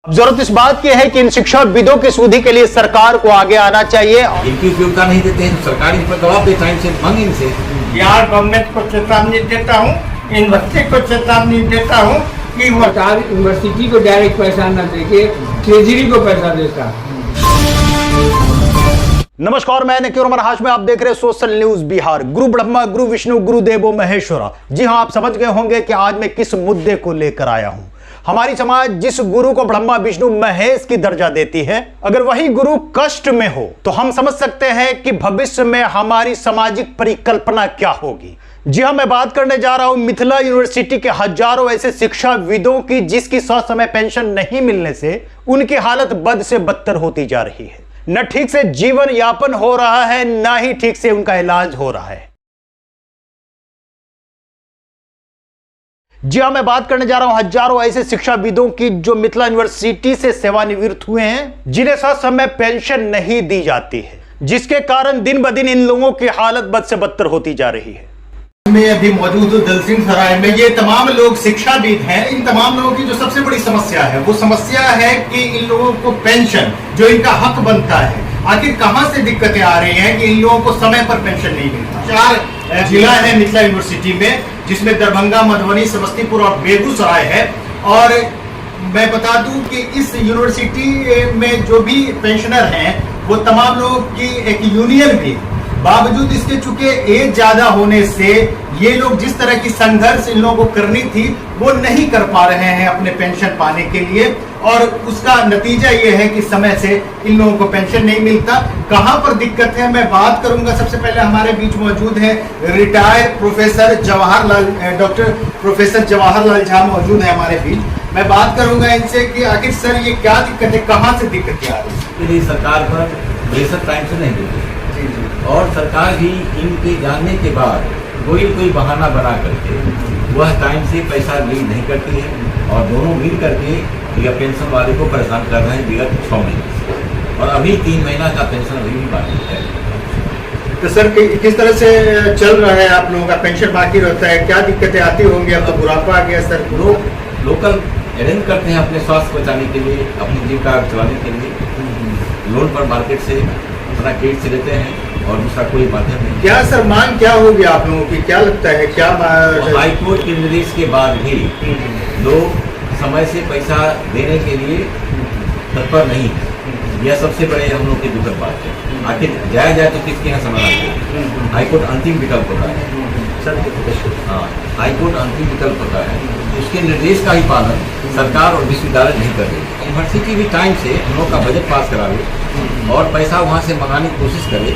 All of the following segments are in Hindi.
जरूरत इस बात की है कि इन शिक्षाविदों की सुधि के लिए सरकार को आगे आना चाहिए। इनकी उपयोगिता नहीं देते हैं तो सरकार इन पर दबाव दे, टाइम से मांगे इनसे। बिहार गवर्नमेंट को चेतावनी देता हूँ, यूनिवर्सिटी को चेतावनी देता हूँ कि वो सरकार यूनिवर्सिटी को डायरेक्ट पैसा न देके ट्रेजरी को पैसा देता। नमस्कार, मैं नकीर उमर हाशमी, आप देख रहे हैं सोशल न्यूज बिहार। गुरु ब्रह्मा, गुरु विष्णु, गुरु देवो महेश्वरा। जी हां, आप समझ गए होंगे कि आज मैं किस मुद्दे को लेकर आया हूं। हमारी समाज जिस गुरु को ब्रह्मा विष्णु महेश की दर्जा देती है, अगर वही गुरु कष्ट में हो तो हम समझ सकते हैं कि भविष्य में हमारी सामाजिक परिकल्पना क्या होगी। जी हां, मैं बात करने जा रहा हूं मिथिला यूनिवर्सिटी के हजारों ऐसे शिक्षाविदों की जिसकी ससमय पेंशन नहीं मिलने से उनकी हालत बद से बदतर होती जा रही है। न ठीक से जीवन यापन हो रहा है, ना ही ठीक से उनका इलाज हो रहा है। जी हां, मैं बात करने जा रहा हूं हजारों ऐसे शिक्षाविदों की जो मिथिला यूनिवर्सिटी से सेवानिवृत्त हुए हैं, जिन्हें ससमय पेंशन नहीं दी जाती है, जिसके कारण दिन ब दिन इन लोगों की हालत बद से बदतर होती जा रही है। मैं अभी मौजूद हूँ दलसिंह सराय में। ये तमाम लोग शिक्षाविद हैं। इन तमाम लोगों की जो सबसे बड़ी समस्या है वो समस्या है कि इन लोगों को पेंशन जो इनका हक बनता है, आखिर कहां से दिक्कतें आ रही हैं कि इन लोगों को समय पर पेंशन नहीं मिलता। 4 जिला है मिथिला यूनिवर्सिटी में, जिसमें दरभंगा, मधुबनी, समस्तीपुर और बेगूसराय है। और मैं बता दूं कि इस यूनिवर्सिटी में जो भी पेंशनर हैं वो तमाम लोगों की एक यूनियन भी, बावजूद इसके चूंकि एज ज्यादा होने से ये लोग जिस तरह की संघर्ष इन लोगों को करनी थी वो नहीं कर पा रहे हैं अपने पेंशन पाने के लिए, और उसका नतीजा ये है कि समय से इन लोगों को पेंशन नहीं मिलता। कहां पर दिक्कत है मैं बात करूंगा। सबसे पहले हमारे बीच मौजूद है retired professor doctor professor Jawaharlal Jha मौजूद है हमारे बीच। मैं बात करूंगा इनसे कि आखिर सर ये क्या दिक्कत है, कहां से दिक्कतें आ रही है। सरकार पर बेशक टाइम से नहीं देती और सरकार भी इनके जानने के बाद कोई बहाना बना करके वह टाइम से पैसा रिलीज नहीं करती है और दोनों मिल करके यह पेंशन वाले को परेशान कर रहे हैं विगत 6 महीने से, और अभी 3 महीना का पेंशन अभी भी बाकी है। तो सर किस तरह से चल रहा है आप लोगों का पेंशन बाकी रहता है, क्या दिक्कतें आती होंगी? अब तो बुढ़ापा आ गया सर। लोग लोकल अरेंज करते हैं अपने स्वास्थ्य बचाने के लिए, अपनी जीविका चलाने के लिए, लोन पर मार्केट से अपना क्रेडिट से लेते हैं और दूसरा कोई माध्यम नहीं। क्या सर मांग क्या होगी आप लोगों की, क्या लगता है क्या? हाईकोर्ट के निर्देश के बाद भी लोग समय से पैसा देने के लिए तत्पर नहीं है। यह सबसे बड़े हम लोग की दुखद बात है। आखिर जाया जाए तो किसके यहाँ समाधान है? हाईकोर्ट अंतिम विकल्प होता है। हाँ, हाईकोर्ट अंतिम विकल्प होता है। उसके निर्देश का ही पालन सरकार और विश्वविद्यालय नहीं कर रही। यूनिवर्सिटी भी टाइम से हम लोग का बजट पास करावे और पैसा वहाँ से मंगाने की कोशिश करे,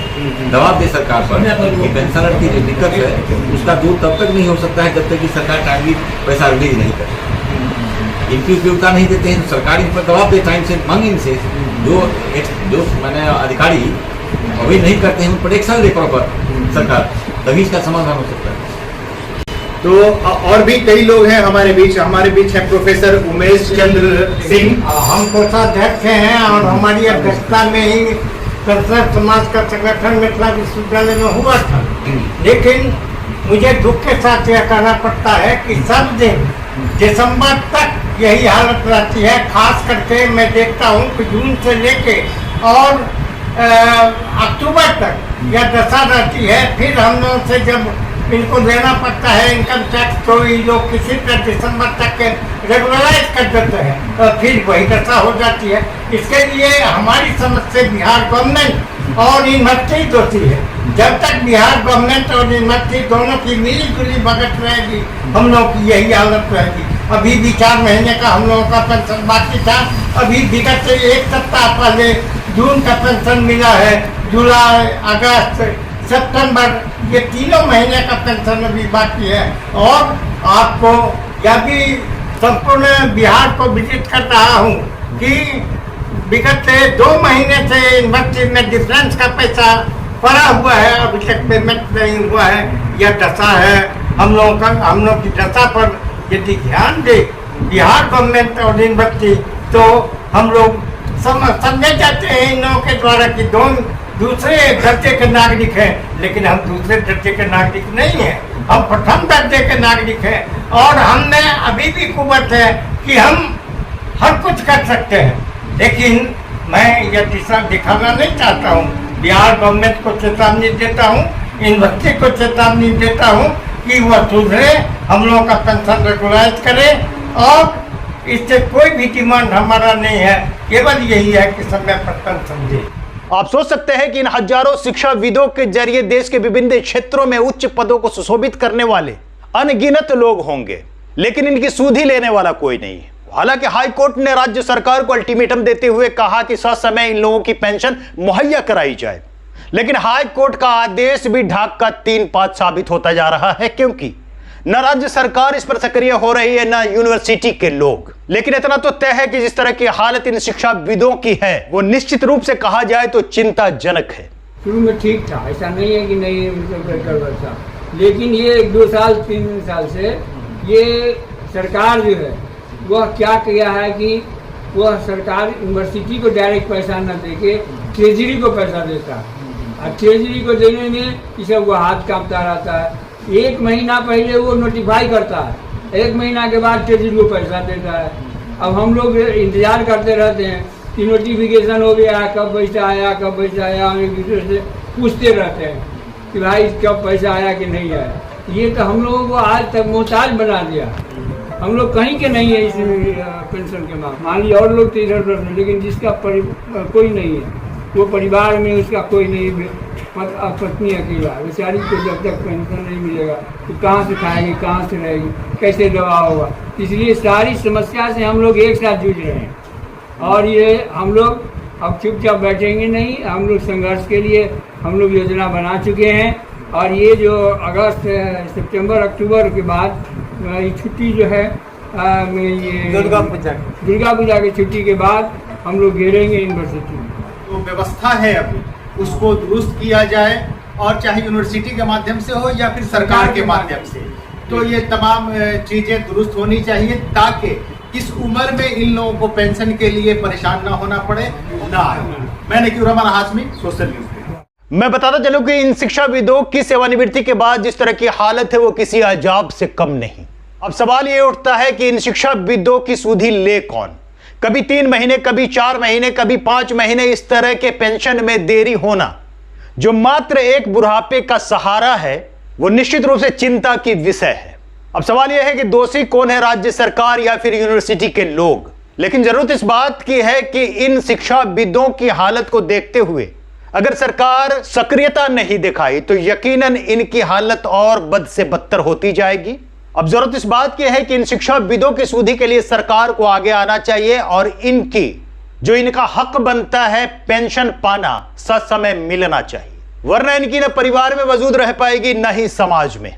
दबाव दे सरकार पर कि पेंशनर की जो दिक्कत है उसका दूर तब तक नहीं हो सकता है जब तक कि सरकार टाइमली पैसा रिलीज नहीं करे। इनकी उपयोगिता नहीं देते हैं तो सरकार इन पर दबाव दे, टाइम से मांगे इनसे। जो मैंने अधिकारी अभी नहीं करते हैं उन पर एक्शन ले प्रॉपर सरकार, तभी इसका समाधान हो सकता है। तो और भी कई लोग हैं हमारे बीच है प्रोफेसर उमेश चंद्र सिंह। हम कोषाध्यक्ष हैं और हमारी अध्यक्षता में ही पेंशनर समाज का संगठन मिथिला विश्वविद्यालय में हुआ था। लेकिन मुझे दुख के साथ यह कहना पड़ता है कि सब दिन दिसंबर तक यही हालत रहती है। खास करके मैं देखता हूँ कि जून से लेके और अक्टूबर तक यह दशा रहती है। फिर हम लोग से जब इनको देना पड़ता है इनकम टैक्स तो ये लोग किसी तरह दिसंबर तक रेगुलराइज कर देते हैं और फिर वही दशा हो जाती है। इसके लिए हमारी समझ से बिहार गवर्नमेंट और यूनिवर्सिटी दोषी है। जब तक बिहार गवर्नमेंट और यूनिवर्सिटी दोनों की मिली जुली भगत रहेगी हम लोग की यही हालत रहेगी। अभी भी 4 महीने का हम लोगों का पेंशन बाकी था। अभी विगत से 1 सप्ताह पहले जून का पेंशन मिला है। जुलाई, अगस्त, सितंबर ये 3 महीने का पेंशन अभी बाकी है। और आपको यह भी संपूर्ण बिहार को विजिट कर रहा हूँ कि विगत से 2 महीने से यूनिवर्सिटी में डिफरेंस का पैसा पड़ा हुआ है, अभी तक पेमेंट नहीं हुआ है। यह दशा है हम लोग की दशा पर यदि ध्यान दे बिहार गवर्नमेंट और यूनिवर्सिटी तो हम लोग समझे जाते हैं इन लोगों के द्वारा कि दूसरे दर्जे के नागरिक हैं, लेकिन हम दूसरे दर्जे के नागरिक नहीं हैं। हम प्रथम दर्जे के नागरिक हैं और हमने अभी भी कुवत है कि हम हर कुछ कर सकते हैं, लेकिन मैं यह दिशा दिखाना नहीं चाहता हूँ। बिहार गवर्नमेंट को चेतावनी देता हूँ, यूनिवर्सिटी को चेतावनी देता हूँ कि वह सुधरे, हम लोगों का पेंशन रेगुलाइज करे, और इससे कोई भी डिमांड हमारा नहीं है, केवल यही है कि समय पर पेंशन दे। आप सोच सकते हैं कि इन हजारों शिक्षाविदों के जरिए देश के विभिन्न क्षेत्रों में उच्च पदों को सुशोभित करने वाले अनगिनत लोग होंगे, लेकिन इनकी सुधि लेने वाला कोई नहीं है। हालांकि हाई कोर्ट ने राज्य सरकार को अल्टीमेटम देते हुए कहा कि ससमय इन लोगों की पेंशन मुहैया कराई जाए, लेकिन हाई कोर्ट का आदेश भी ढाक का 3 पात साबित होता जा रहा है, क्योंकि न राज्य सरकार इस पर सक्रिय हो रही है, न यूनिवर्सिटी के लोग। लेकिन इतना तो तय है कि जिस तरह की हालत इन शिक्षाविदों की है, वो निश्चित रूप से कहा जाए तो चिंताजनक है। शुरू में ठीक था, ऐसा नहीं है कि नहीं गड़बड़ था, लेकिन ये 1-2 साल 3 साल से ये सरकार जो है वह क्या किया है कि वह सरकार यूनिवर्सिटी को डायरेक्ट पैसा न देके ट्रेजरी को पैसा देता है, और ट्रेजरी को देने में इसे वो हाथ कांपता रहता है। 1 महीना पहले वो नोटिफाई करता है, 1 महीना के बाद ट्रेजरी को पैसा देता है। अब हम लोग इंतजार करते रहते हैं कि नोटिफिकेशन हो गया, कब पैसा आया, कब पैसा आया, हम एक दूसरे से पूछते रहते हैं कि भाई कब पैसा आया कि नहीं आया। ये तो हम लोगों को आज तक मोहताज बना दिया। हम लोग कहीं के नहीं है इस पेंशन के मामले। मान लीजिए और लोग तो इधर उधर हैं, लेकिन जिसका कोई नहीं है, वो परिवार में उसका कोई नहीं, पत्नी अकेला, बेचारी को जब तक पेंशन नहीं मिलेगा तो कहाँ से खाएगी, कहाँ से रहेगी, कैसे दवा होगा। इसलिए सारी समस्या से हम लोग एक साथ जूझ रहे हैं, और ये हम लोग अब चुपचाप बैठेंगे नहीं। हम लोग संघर्ष के लिए हम लोग योजना बना चुके हैं, और ये जो अगस्त सितंबर अक्टूबर के बाद ये छुट्टी जो है ये दुर्गा पूजा की छुट्टी के बाद हम लोग घेरेंगे यूनिवर्सिटी। तो व्यवस्था है अभी, उसको दुरुस्त किया जाए, और चाहे यूनिवर्सिटी के माध्यम से हो या फिर सरकार के माध्यम से, तो ये तमाम चीजें दुरुस्त होनी चाहिए, ताकि इस उम्र में इन लोगों को पेंशन के लिए परेशान ना होना पड़े, ना आए। मैं नकीर रहमान हाशमी, सोशल न्यूज। मैं बताता चलूं कि इन शिक्षाविदों की सेवानिवृत्ति के बाद जिस तरह की हालत है वो किसी अजाब से कम नहीं। अब सवाल ये उठता है कि इन शिक्षाविदों की सुधि ले कौन? कभी 3 महीने, कभी 4 महीने, कभी 5 महीने, इस तरह के पेंशन में देरी होना जो मात्र एक बुढ़ापे का सहारा है, वो निश्चित रूप से चिंता की विषय है। अब सवाल यह है कि दोषी कौन है, राज्य सरकार या फिर यूनिवर्सिटी के लोग? लेकिन जरूरत इस बात की है कि इन शिक्षाविदों की हालत को देखते हुए अगर सरकार सक्रियता नहीं दिखाई तो यकीनन इनकी हालत और बद से बदतर होती जाएगी। अब जरूरत इस बात की है कि इन शिक्षाविदों की सुधि के लिए सरकार को आगे आना चाहिए, और इनकी जो इनका हक बनता है पेंशन पाना ससमय मिलना चाहिए, वरना इनकी न परिवार में वजूद रह पाएगी न ही समाज में।